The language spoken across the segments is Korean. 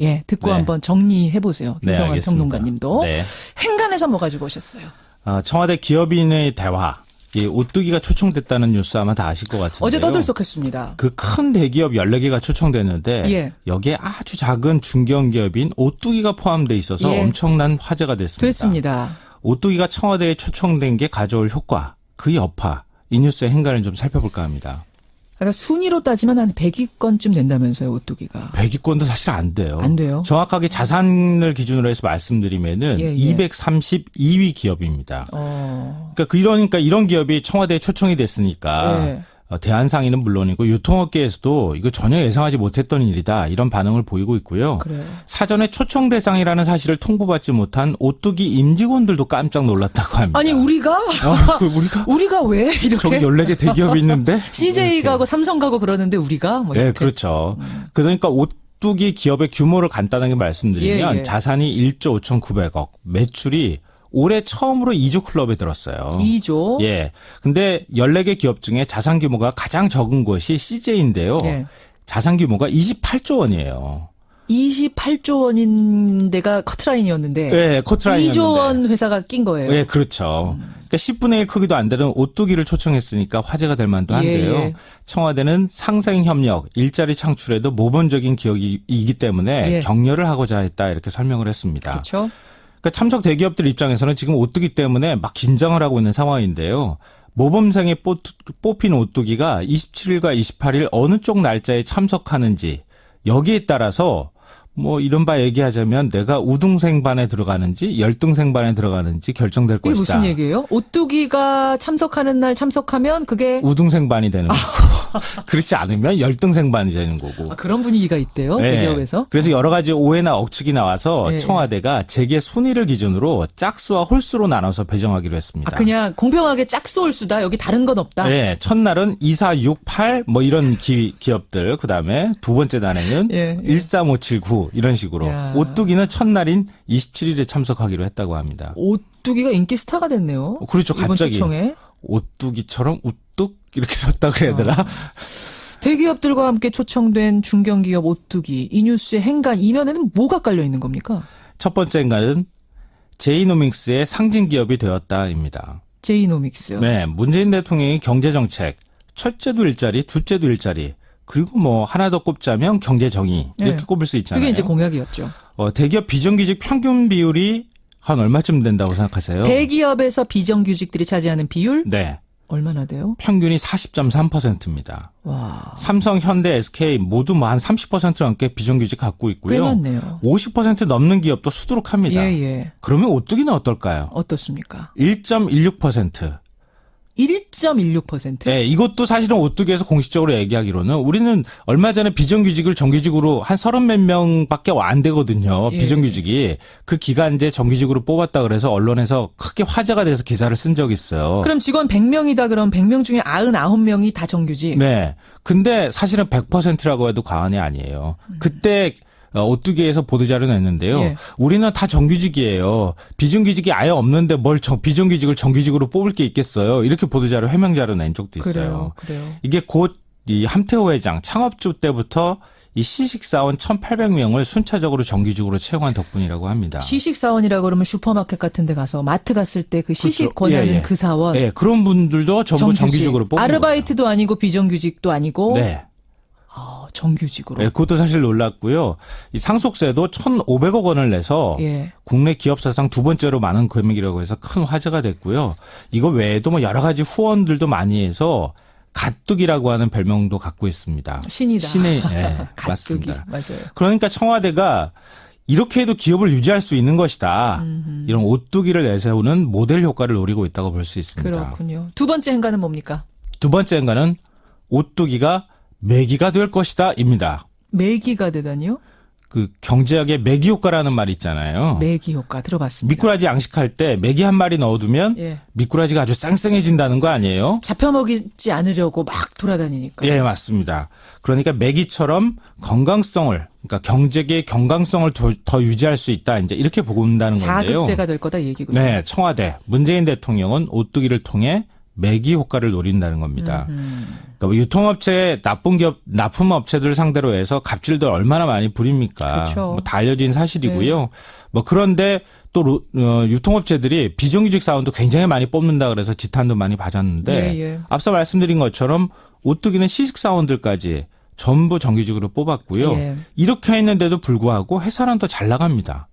예, 듣고 네. 한번 정리해 보세요. 네, 김성환 알겠습니다. 평론가님도. 네. 행간에서 뭐 가지고 오셨어요? 청와대 기업인의 대화. 이 오뚜기가 초청됐다는 뉴스 아마 다 아실 것 같은데요. 어제 떠들썩했습니다. 그 큰 대기업 14개가 초청됐는데 예. 여기에 아주 작은 중견기업인 오뚜기가 포함돼 있어서 예. 엄청난 화제가 됐습니다. 됐습니다. 오뚜기가 청와대에 초청된 게 가져올 효과, 그 여파, 이 뉴스의 행간을 좀 살펴볼까 합니다. 그러니까 순위로 따지면 한 100위권쯤 된다면서요, 오뚜기가. 100위권도 사실 안 돼요. 안 돼요? 정확하게 자산을 기준으로 해서 말씀드리면은 예, 예. 232위 기업입니다. 그러니까 이런 기업이 청와대에 초청이 됐으니까 예. 대한상인은 물론이고 유통업계에서도 이거 전혀 예상하지 못했던 일이다 이런 반응을 보이고 있고요. 그래요. 사전에 초청 대상이라는 사실을 통보받지 못한 오뚜기 임직원들도 깜짝 놀랐다고 합니다. 아니, 우리가? 우리가 왜? 이렇게? 저기 14개 대기업이 있는데? CJ 가고 삼성 가고 그러는데 우리가? 뭐 이렇게. 네, 그렇죠. 그러니까 오뚜기 기업의 규모를 간단하게 말씀드리면 예, 예. 자산이 1조 5,900억, 매출이 올해 처음으로 2조 클럽에 들었어요. 2조? 예. 근데 14개 기업 중에 자산 규모가 가장 적은 것이 CJ인데요. 예. 자산 규모가 28조 원이에요. 28조 원인 데가 커트라인이었는데. 네, 커트라인이었는데. 2조 원 회사가 낀 거예요. 네, 그렇죠. 그러니까 10분의 1 크기도 안 되는 오뚜기를 초청했으니까 화제가 될 만도 한데요. 예. 청와대는 상생협력, 일자리 창출에도 모범적인 기업이기 때문에 예. 격려를 하고자 했다 이렇게 설명을 했습니다. 그렇죠. 그러니까 참석 대기업들 입장에서는 지금 오뚜기 때문에 막 긴장을 하고 있는 상황인데요. 모범상에 뽑힌 오뚜기가 27일과 28일 어느 쪽 날짜에 참석하는지 여기에 따라서 뭐 이른바 얘기하자면 내가 우등생반에 들어가는지 열등생반에 들어가는지 결정될 이게 것이다. 무슨 얘기예요? 오뚜기가 참석하는 날 참석하면 그게 우등생반이 되는 거고 그렇지 않으면 열등생반이 되는 거고. 그런 분위기가 있대요. 네. 대기업에서. 그래서 여러 가지 오해나 억측이 나와서 네. 청와대가 재계 순위를 기준으로 짝수와 홀수로 나눠서 배정하기로 했습니다. 그냥 공평하게 짝수 홀수다. 여기 다른 건 없다. 네, 첫날은 2, 4, 6, 8 뭐 이런 기업들 그다음에 두 번째 날에는 예, 예. 1, 3, 5, 7, 9 이런 식으로 야. 오뚜기는 첫날인 27일에 참석하기로 했다고 합니다. 오뚜기가 인기 스타가 됐네요. 그렇죠. 이번 갑자기 초청에. 오뚜기처럼 우뚝 이렇게 섰다 그래야 되나? 대기업들과 함께 초청된 중견기업 오뚜기. 이 뉴스의 행간 이면에는 뭐가 깔려 있는 겁니까? 첫 번째인가는 제이노믹스의 상징 기업이 되었다입니다. 제이노믹스. 네, 문재인 대통령의 경제정책, 첫째도 일자리, 둘째도 일자리, 그리고 뭐 하나 더 꼽자면 경제정의 이렇게 네. 꼽을 수 있잖아요. 그게 이제 공약이었죠. 대기업 비정규직 평균 비율이 한 얼마쯤 된다고 생각하세요? 대기업에서 비정규직들이 차지하는 비율 네, 얼마나 돼요? 평균이 40.3%입니다. 와, 삼성, 현대, SK 모두 뭐 한 30% 넘게 비정규직 갖고 꽤 있고요. 많네요. 50% 넘는 기업도 수두룩합니다. 예. 그러면 오뚜기는 어떨까요? 어떻습니까? 1.16%. 1.16%? 네, 이것도 사실은 오뚜기에서 공식적으로 얘기하기로는 우리는 얼마 전에 비정규직을 정규직으로 한 30몇 명밖에 안 되거든요. 예. 비정규직이. 그 기간제 정규직으로 뽑았다 그래서 언론에서 크게 화제가 돼서 기사를 쓴 적이 있어요. 그럼 직원 100명이다 그럼 100명 중에 99명이 다 정규직? 네. 근데 사실은 100%라고 해도 과언이 아니에요. 그때 오뚜기에서 보도자료 냈는데요. 예. 우리는 다 정규직이에요. 비정규직이 아예 없는데 뭘 비정규직을 정규직으로 뽑을 게 있겠어요. 이렇게 보도자료 해명자료 낸 적도 있어요. 그래요. 이게 곧 이 함태호 회장 창업주 때부터 이 시식사원 1,800명을 순차적으로 정규직으로 채용한 덕분이라고 합니다. 시식사원이라고 그러면 슈퍼마켓 같은 데 가서 마트 갔을 때 그 시식 그렇죠. 권하는 예. 그 사원. 네, 그런 분들도 전부 정규직으로 뽑은 아르바이트도 아니고 비정규직도 아니고. 거예요. 네. 정규직으로. 네, 그것도 사실 놀랐고요. 이 상속세도 1,500억 원을 내서 예. 국내 기업 사상 두 번째로 많은 금액이라고 해서 큰 화제가 됐고요. 이거 외에도 뭐 여러 가지 후원들도 많이 해서 가뚝이라고 하는 별명도 갖고 있습니다. 신이다. 신의 네, 가뚝이. 맞습니다. 맞아요. 그러니까 청와대가 이렇게 해도 기업을 유지할 수 있는 것이다. 이런 오뚜기를 내세우는 모델 효과를 노리고 있다고 볼 수 있습니다. 그렇군요. 두 번째 행간은 뭡니까? 두 번째 행간은 오뚜기가 매기가 될 것이다입니다. 매기가 되다니요? 그 경제학의 매기 효과라는 말이 있잖아요. 매기 효과 들어봤습니다. 미꾸라지 양식할 때 매기 한 마리 넣어두면 예. 미꾸라지가 아주 쌩쌩해진다는 거 아니에요? 잡혀먹이지 않으려고 막 돌아다니니까. 예, 맞습니다. 그러니까 매기처럼 건강성을, 그러니까 경제계의 건강성을 더 유지할 수 있다. 이제 이렇게 보고 있다는 건데요. 자극제가 될 거다 얘기군요. 네, 청와대 문재인 대통령은 오뚜기를 통해 매기 효과를 노린다는 겁니다. 그러니까 뭐 유통업체, 나쁜 기업, 납품업체들 상대로 해서 갑질들 얼마나 많이 부립니까? 그렇죠. 뭐 다 알려진 사실이고요. 뭐 그런데 또 유통업체들이 비정규직 사원도 굉장히 많이 뽑는다 그래서 지탄도 많이 받았는데 앞서 말씀드린 것처럼 오뚜기는 시식 사원들까지 전부 정규직으로 뽑았고요. 이렇게 했는데도 불구하고 회사는 더 잘 나갑니다.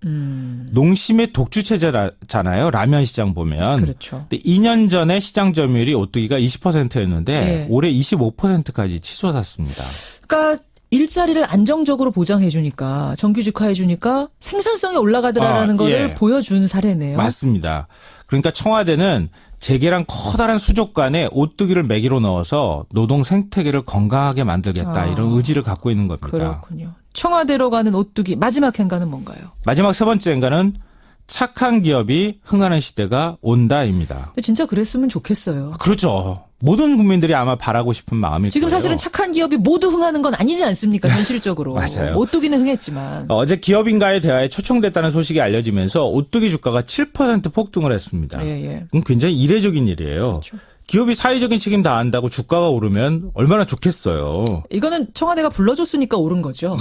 농심의 독주 체제잖아요. 라면 시장 보면. 그렇죠. 근데 2년 전에 시장 점유율이 오뚜기가 20%였는데 올해 25%까지 치솟았습니다. 그러니까 일자리를 안정적으로 보장해주니까 정규직화해주니까 생산성이 올라가더라라는 거를 보여준 사례네요. 맞습니다. 그러니까 청와대는 재계랑 커다란 수족관에 오뚜기를 매기로 넣어서 노동 생태계를 건강하게 만들겠다 이런 의지를 갖고 있는 겁니다. 그렇군요. 청와대로 가는 오뚜기 마지막 행가는 뭔가요? 마지막 세 번째 행가는 착한 기업이 흥하는 시대가 온다입니다. 근데 진짜 그랬으면 좋겠어요. 그렇죠. 모든 국민들이 아마 바라고 싶은 마음일 지금 거예요. 사실은 착한 기업이 모두 흥하는 건 아니지 않습니까? 현실적으로. 맞아요. 오뚜기는 흥했지만. 어제 기업인과의 대화에 초청됐다는 소식이 알려지면서 오뚜기 주가가 7% 폭등을 했습니다. 굉장히 이례적인 일이에요. 그렇죠. 기업이 사회적인 책임 다한다고 주가가 오르면 얼마나 좋겠어요. 이거는 청와대가 불러줬으니까 오른 거죠.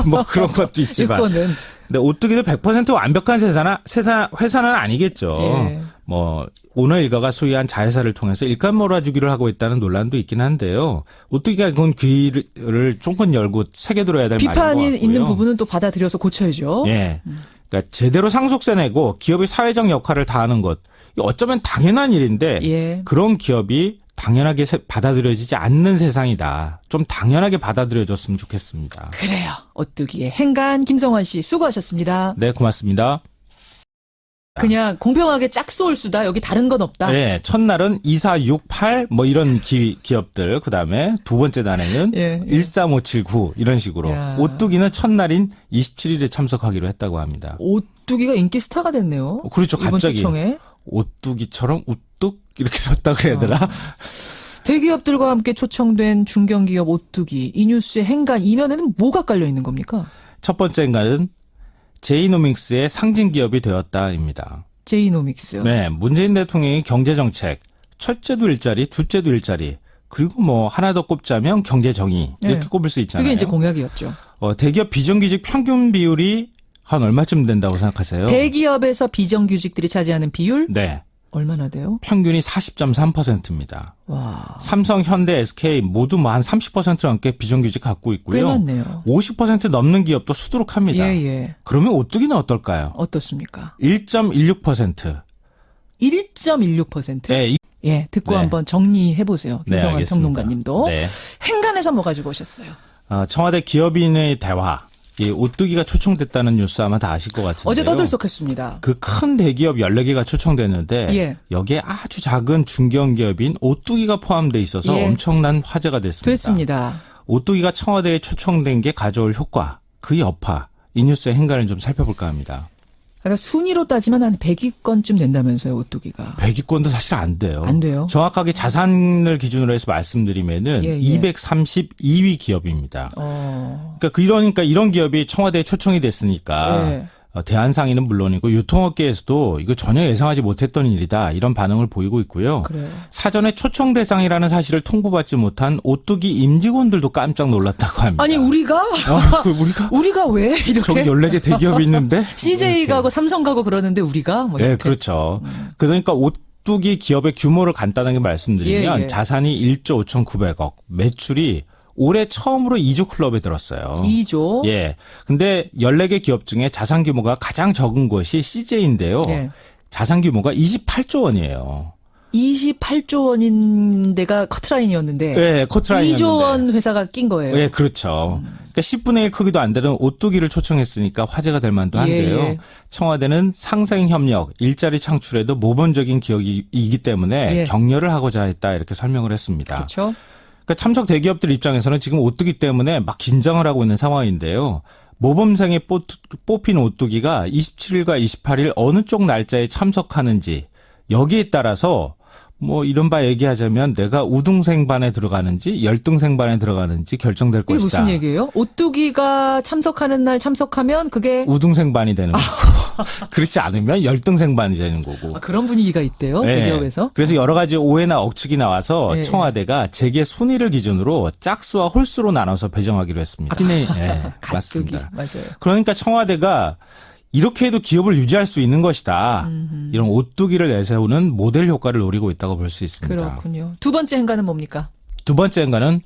뭐 그런 것도 있지만. 이거는. 근데 오뚜기도 100% 완벽한 회사는 아니겠죠. 뭐 오너 일가가 소유한 자회사를 통해서 일감 몰아주기를 하고 있다는 논란도 있긴 한데요. 오뚜기가 그건 귀를 쫑긋 열고 새겨들어야 될 말인 것 같고요. 비판이 있는 부분은 또 받아들여서 고쳐야죠. 예. 그러니까 제대로 상속세 내고 기업이 사회적 역할을 다하는 것. 어쩌면 당연한 일인데 그런 기업이 당연하게 받아들여지지 않는 세상이다. 좀 당연하게 받아들여졌으면 좋겠습니다. 그래요. 오뚜기의 행간 김성환 씨 수고하셨습니다. 네, 고맙습니다. 그냥 공평하게 짝수올수다. 여기 다른 건 없다. 네, 첫날은 2468 뭐 이런 기업들. 그다음에 두 번째 날에는 13579 이런 식으로. 오뚜기는 첫날인 27일에 참석하기로 했다고 합니다. 오뚜기가 인기 스타가 됐네요. 그렇죠. 이번 갑자기 초청에. 오뚜기처럼 우뚝 이렇게 섰다 그래야 되나? 대기업들과 함께 초청된 중견기업 오뚜기. 이 뉴스의 행간 이면에는 뭐가 깔려 있는 겁니까? 첫 번째 행간은 제이노믹스의 상징 기업이 되었다입니다. 제이노믹스. 네, 문재인 대통령의 경제정책, 첫째도 일자리, 둘째도 일자리, 그리고 뭐 하나 더 꼽자면 경제정의 이렇게 꼽을 수 있잖아요. 그게 이제 공약이었죠. 대기업 비정규직 평균 비율이 한 얼마쯤 된다고 생각하세요? 대기업에서 비정규직들이 차지하는 비율? 네. 얼마나 돼요? 평균이 40.3%입니다. 와. 삼성, 현대, SK 모두 뭐 한 30% 넘게 비정규직 갖고 있고요. 꽤 많네요. 50% 넘는 기업도 수두룩합니다. 그러면 오뚜기는 어떨까요? 어떻습니까? 1.16%. 1.16%? 예, 듣고 한번 정리해 보세요. 김성환 평론가님도. 행간에서 뭐 가지고 오셨어요? 청와대 기업인의 대화. 이 오뚜기가 초청됐다는 뉴스 아마 다 아실 것 같은데요. 어제 떠들썩했습니다. 그 큰 대기업 14개가 초청됐는데 여기에 아주 작은 중견기업인 오뚜기가 포함돼 있어서 엄청난 화제가 됐습니다. 오뚜기가 청와대에 초청된 게 가져올 효과, 그 여파, 이 뉴스의 행간을 좀 살펴볼까 합니다. 그러니까 순위로 따지면 한 100위권쯤 된다면서요, 오뚜기가. 100위권도 사실 안 돼요. 안 돼요? 정확하게 자산을 기준으로 해서 말씀드리면은 232위 기업입니다. 그러니까 이런 기업이 청와대에 초청이 됐으니까 대한상인은 물론이고 유통업계에서도 이거 전혀 예상하지 못했던 일이다. 이런 반응을 보이고 있고요. 사전에 초청 대상이라는 사실을 통보받지 못한 오뚜기 임직원들도 깜짝 놀랐다고 합니다. 아니 우리가? 우리가 왜 이렇게? 저기 14개 대기업이 있는데? CJ 가고 삼성 가고 그러는데 우리가? 뭐 네, 그렇죠. 그러니까 오뚜기 기업의 규모를 간단하게 말씀드리면 자산이 1조 5,900억, 매출이 올해 처음으로 2조 클럽에 들었어요. 2조? 예. 근데 14개 기업 중에 자산 규모가 가장 적은 것이 CJ인데요. 자산 규모가 28조 원이에요. 28조 원인 데가 커트라인이었는데. 네, 커트라인이었는데. 2조 원 회사가 낀 거예요. 네, 그렇죠. 그러니까 10분의 1 크기도 안 되는 오뚜기를 초청했으니까 화제가 될 만도 한데요. 청와대는 상생 협력, 일자리 창출에도 모범적인 기업이기 때문에 격려를 하고자 했다 이렇게 설명을 했습니다. 그렇죠. 그러니까 참석 대기업들 입장에서는 지금 오뚜기 때문에 막 긴장을 하고 있는 상황인데요. 모범생에 뽑힌 오뚜기가 27일과 28일 어느 쪽 날짜에 참석하는지 여기에 따라서 뭐 이른바 얘기하자면 내가 우등생반에 들어가는지 열등생반에 들어가는지 결정될 것이다. 이게 무슨 얘기예요? 오뚜기가 참석하는 날 참석하면 그게 우등생반이 되는 거죠. 그렇지 않으면 열등생반이 되는 거고. 아, 그런 분위기가 있대요. 네. 대기업에서. 그래서 여러 가지 오해나 억측이 나와서 네. 청와대가 재계 순위를 기준으로 짝수와 홀수로 나눠서 배정하기로 했습니다. 네, 가뜩이. 맞습니다. 맞아요. 그러니까 청와대가 이렇게 해도 기업을 유지할 수 있는 것이다. 이런 오뚜기를 내세우는 모델 효과를 노리고 있다고 볼 수 있습니다. 그렇군요. 두 번째 행간은 뭡니까? 두 번째 행간은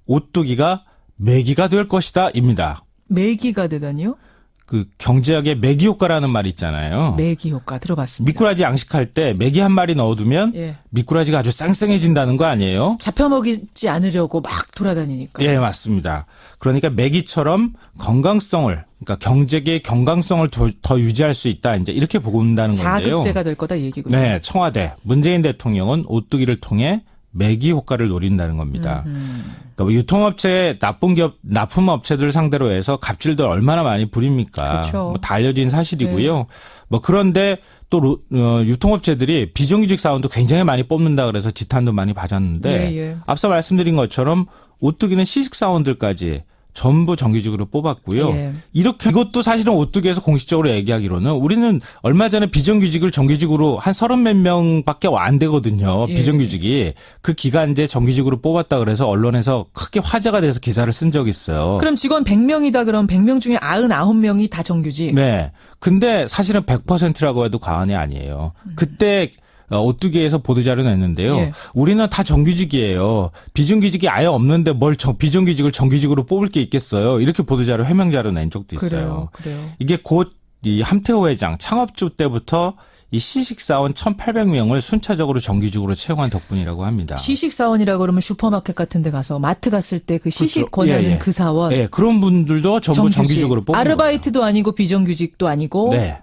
오뚜기가 매기가 될 것이다입니다. 매기가 되다니요? 그 경제학의 매기 효과라는 말이 있잖아요. 매기 효과 들어봤습니다. 미꾸라지 양식할 때 매기 한 마리 넣어두면 예. 미꾸라지가 아주 쌩쌩해진다는 거 아니에요? 잡혀먹이지 않으려고 막 돌아다니니까. 예, 맞습니다. 그러니까 매기처럼 건강성을, 그러니까 경제계의 건강성을 더 유지할 수 있다. 이제 이렇게 보고 있다는 건데요. 자극제가 될 거다 이 얘기군요. 네, 청와대 문재인 대통령은 오뚜기를 통해 매기 효과를 노린다는 겁니다. 그러니까 뭐 유통업체 나쁜 기업 납품업체들 상대로 해서 갑질들 얼마나 많이 부립니까? 그렇죠. 뭐 다 알려진 사실이고요. 뭐 그런데 또 유통업체들이 비정규직 사원도 굉장히 많이 뽑는다 그래서 지탄도 많이 받았는데 예. 앞서 말씀드린 것처럼 오뚜기는 시식 사원들까지 전부 정규직으로 뽑았고요. 예. 이렇게 이것도 사실은 오뚜기에서 공식적으로 얘기하기로는 우리는 얼마 전에 비정규직을 정규직으로 한 30몇 명밖에 안 되거든요. 예. 비정규직이. 그 기간제 정규직으로 뽑았다 그래서 언론에서 크게 화제가 돼서 기사를 쓴 적이 있어요. 그럼 직원 100명이다 그럼 100명 중에 99명이 다 정규직. 네. 근데 사실은 100%라고 해도 과언이 아니에요. 그때 오뚜기에서 보도자료 냈는데요. 예. 우리는 다 정규직이에요. 비정규직이 아예 없는데 뭘 비정규직을 정규직으로 뽑을 게 있겠어요. 이렇게 보도자료 해명자료 낸 적도 있어요. 그래요. 이게 곧 이 함태호 회장 창업주 때부터 이 시식사원 1,800명을 순차적으로 정규직으로 채용한 덕분이라고 합니다. 시식사원이라고 그러면 슈퍼마켓 같은 데 가서 마트 갔을 때 그 시식 그렇죠. 권하는 예. 그 사원. 네, 그런 분들도 전부 정규직으로 뽑는 아르바이트도 아니고 비정규직도 아니고. 거예요. 네.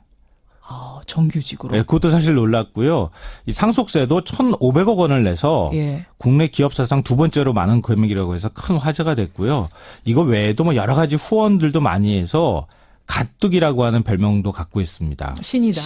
정규직으로. 네, 그것도 사실 놀랐고요. 이 상속세도 1,500억 원을 내서 예. 국내 기업 사상 두 번째로 많은 금액이라고 해서 큰 화제가 됐고요. 이거 외에도 뭐 여러 가지 후원들도 많이 해서 가뚝이라고 하는 별명도 갖고 있습니다. 신이다.